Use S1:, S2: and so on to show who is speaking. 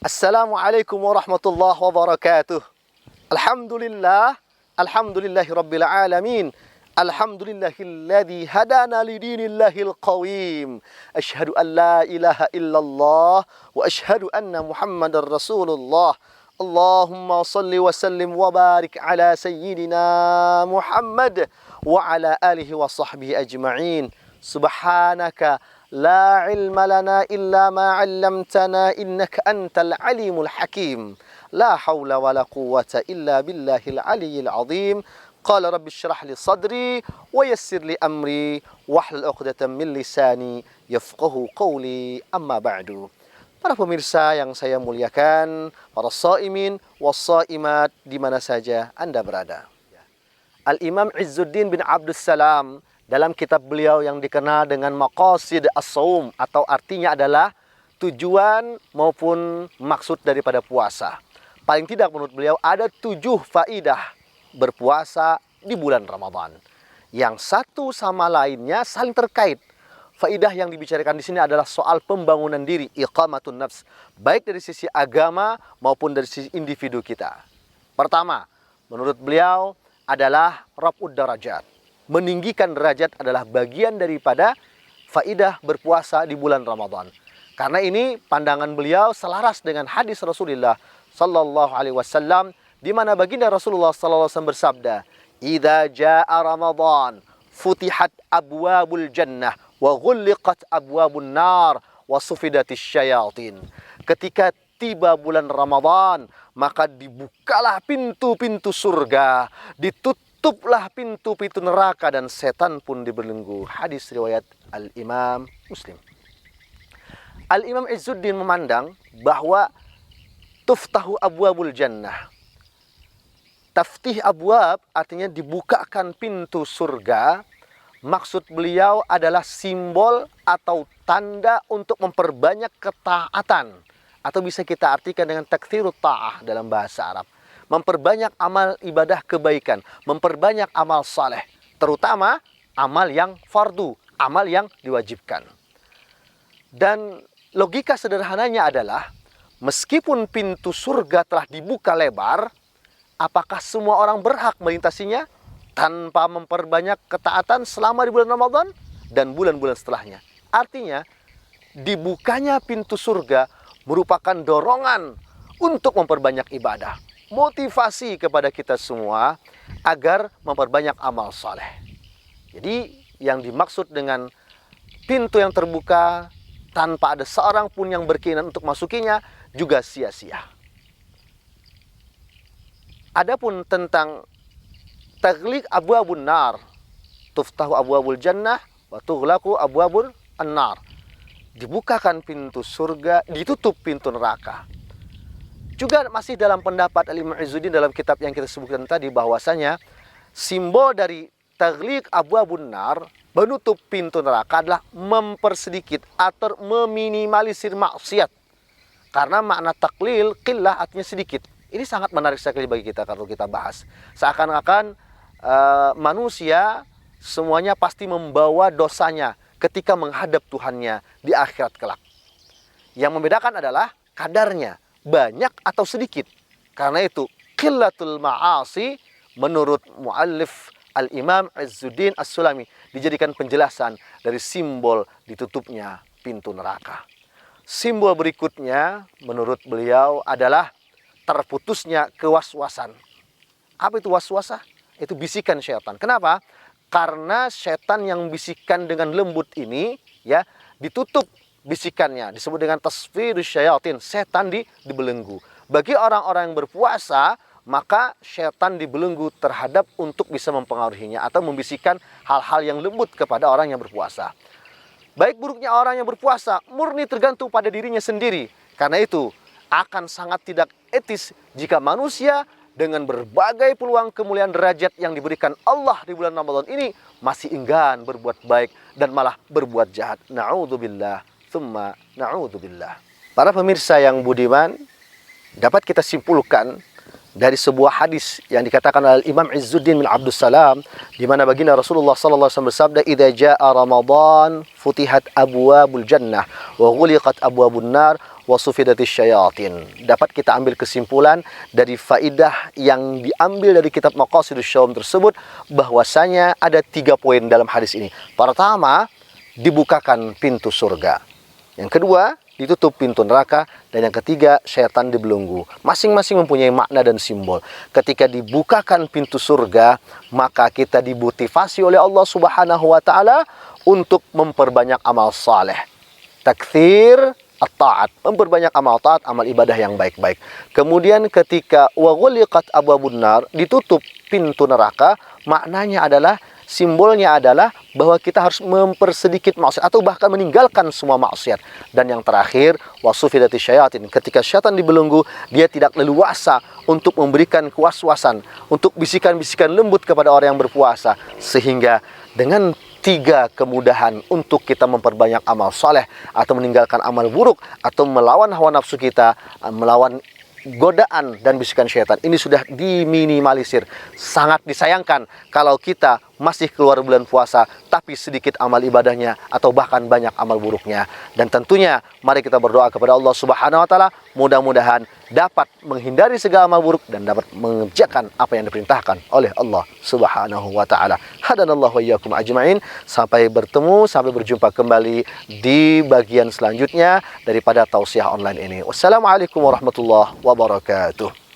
S1: Assalamualaikum warahmatullahi wabarakatuh. Alhamdulillah, alhamdulillahi rabbil alamin. Alhamdulillahilladzi hadana lidinillahil qawim. Asyhadu an la ilaha illallah wa asyhadu anna Muhammadar Rasulullah. Allahumma salli wa sallim wa barik ala sayyidina Muhammad wa ala alihi wa sahbihi ajma'in. Subhanaka la ilma lana illa ma 'allamtana innaka antal alimul hakim. La haula wa la quwwata illa billahil aliyyil azim. Qala rabbi syrah li sadri wa yassir li amri wahlul 'uqdatam min lisani yafqahu qawli. Amma ba'du. Para pemirsa yang saya muliakan, para shaimin was-shaimat di mana saja Anda berada. Al-Imam Izzuddin bin Abdus Salam dalam kitab beliau yang dikenal dengan Maqasid as-Shaum, atau artinya adalah tujuan maupun maksud daripada puasa. Paling tidak menurut beliau ada 7 faidah berpuasa di bulan Ramadan, yang satu sama lainnya saling terkait. Faidah yang dibicarakan di sini adalah soal pembangunan diri, iqamatun nafs, baik dari sisi agama maupun dari sisi individu kita. Pertama, menurut beliau adalah raf'ud darajat. Meninggikan derajat adalah bagian daripada faidah berpuasa di bulan Ramadan. Karena ini pandangan beliau selaras dengan hadis Rasulullah sallallahu alaihi wasallam, di mana baginda Rasulullah sallallahu alaihi wasallam bersabda, "Idza jaa Ramadan, futihat abwabul jannah wa ghulliqat abwabun nar wa sufidatis syayatin." Ketika tiba bulan Ramadan, maka dibukalah pintu-pintu surga, tutuplah pintu-pintu neraka, dan setan pun dibelenggu. Hadis riwayat Al-Imam Muslim. Al-Imam Izzuddin memandang bahwa tuftahu abwabul jannah. Taftih abwab artinya dibukakan pintu surga. Maksud beliau adalah simbol atau tanda untuk memperbanyak ketaatan, atau bisa kita artikan dengan takthirut ta'ah dalam bahasa Arab. Memperbanyak amal ibadah kebaikan, memperbanyak amal saleh, terutama amal yang fardu, amal yang diwajibkan. Dan logika sederhananya adalah, meskipun pintu surga telah dibuka lebar, apakah semua orang berhak melintasinya tanpa memperbanyak ketaatan selama di bulan Ramadan dan bulan-bulan setelahnya? Artinya, dibukanya pintu surga merupakan dorongan untuk memperbanyak ibadah, motivasi kepada kita semua agar memperbanyak amal saleh. Jadi yang dimaksud dengan pintu yang terbuka tanpa ada seorang pun yang berkeinginan untuk masukinya juga sia-sia. Adapun tentang taghliq abwabun nar, tuftahu abwabul jannah wa tughlaqu abwabun an-nar. Dibukakan pintu surga, ditutup pintu neraka. Juga masih dalam pendapat Al-Imam Izzuddin dalam kitab yang kita sebutkan tadi, bahwasanya simbol dari taghliq abwabun nar, menutup pintu neraka, adalah mempersedikit atau meminimalisir maksiat. Karena makna taklil, qillah artinya sedikit. Ini sangat menarik sekali bagi kita kalau kita bahas. Seakan-akan manusia semuanya pasti membawa dosanya ketika menghadap Tuhannya di akhirat kelak. Yang membedakan adalah kadarnya, banyak atau sedikit. Karena itu qillatul ma'asi menurut muallif Al-Imam Izzuddin As-Sulami dijadikan penjelasan dari simbol ditutupnya pintu neraka. Simbol berikutnya menurut beliau adalah terputusnya kewaswasan. Apa itu waswasah? Itu bisikan syaitan. Kenapa? Karena setan yang bisikan dengan lembut ini, ya, ditutup bisikannya, disebut dengan tasfirus syayatin, setan dibelenggu. Bagi orang-orang yang berpuasa, maka setan dibelenggu terhadap untuk bisa mempengaruhinya atau membisikkan hal-hal yang lembut kepada orang yang berpuasa. Baik buruknya orang yang berpuasa murni tergantung pada dirinya sendiri. Karena itu akan sangat tidak etis jika manusia dengan berbagai peluang kemuliaan derajat yang diberikan Allah di bulan Ramadan ini masih enggan berbuat baik dan malah berbuat jahat. Na'udzubillah, tsumma na'udzubillah. Para pemirsa yang budiman, dapat kita simpulkan dari sebuah hadis yang dikatakan oleh Imam Izzuddin bin Abdus Salam, di mana baginda Rasulullah sallallahu alaihi wasallam bersabda, "Idza jaa Ramadan futihat abwabul jannah wa ghuliqat abwabun nar wasufidatis syayatin. Dapat kita ambil kesimpulan dari faidah yang diambil dari kitab Maqasidus Syawm tersebut, bahwasanya ada 3 poin dalam hadis ini. Pertama, dibukakan pintu surga. Yang kedua, ditutup pintu neraka. Dan yang ketiga, syaitan dibelenggu. Masing-masing mempunyai makna dan simbol. Ketika dibukakan pintu surga, maka kita dimotivasi oleh Allah Subhanahu wa taala untuk memperbanyak amal saleh. Takthir at-ta'at, memperbanyak amal taat, amal ibadah yang baik-baik. Kemudian ketika wa ghuliqat abwabun nar, ditutup pintu neraka, maknanya adalah, simbolnya adalah bahwa kita harus mempersedikit maksiat atau bahkan meninggalkan semua maksiat. Dan yang terakhir, wasufidatis syayatin, ketika syaitan dibelenggu, dia tidak leluasa untuk memberikan kewaswasan, untuk bisikan-bisikan lembut kepada orang yang berpuasa. Sehingga dengan 3 kemudahan untuk kita memperbanyak amal soleh atau meninggalkan amal buruk atau melawan hawa nafsu kita, melawan godaan dan bisikan syaitan, ini sudah diminimalisir. Sangat disayangkan kalau kita masih keluar bulan puasa tapi sedikit amal ibadahnya atau bahkan banyak amal buruknya. Dan tentunya mari kita berdoa kepada Allah Subhanahu wa taala, mudah-mudahan dapat menghindari segala amal buruk dan dapat mengerjakan apa yang diperintahkan oleh Allah Subhanahu wa taala. Hadanallahu wa iyyakum ajmain. Sampai berjumpa kembali di bagian selanjutnya daripada tausiah online ini. Wassalamualaikum warahmatullahi wabarakatuh.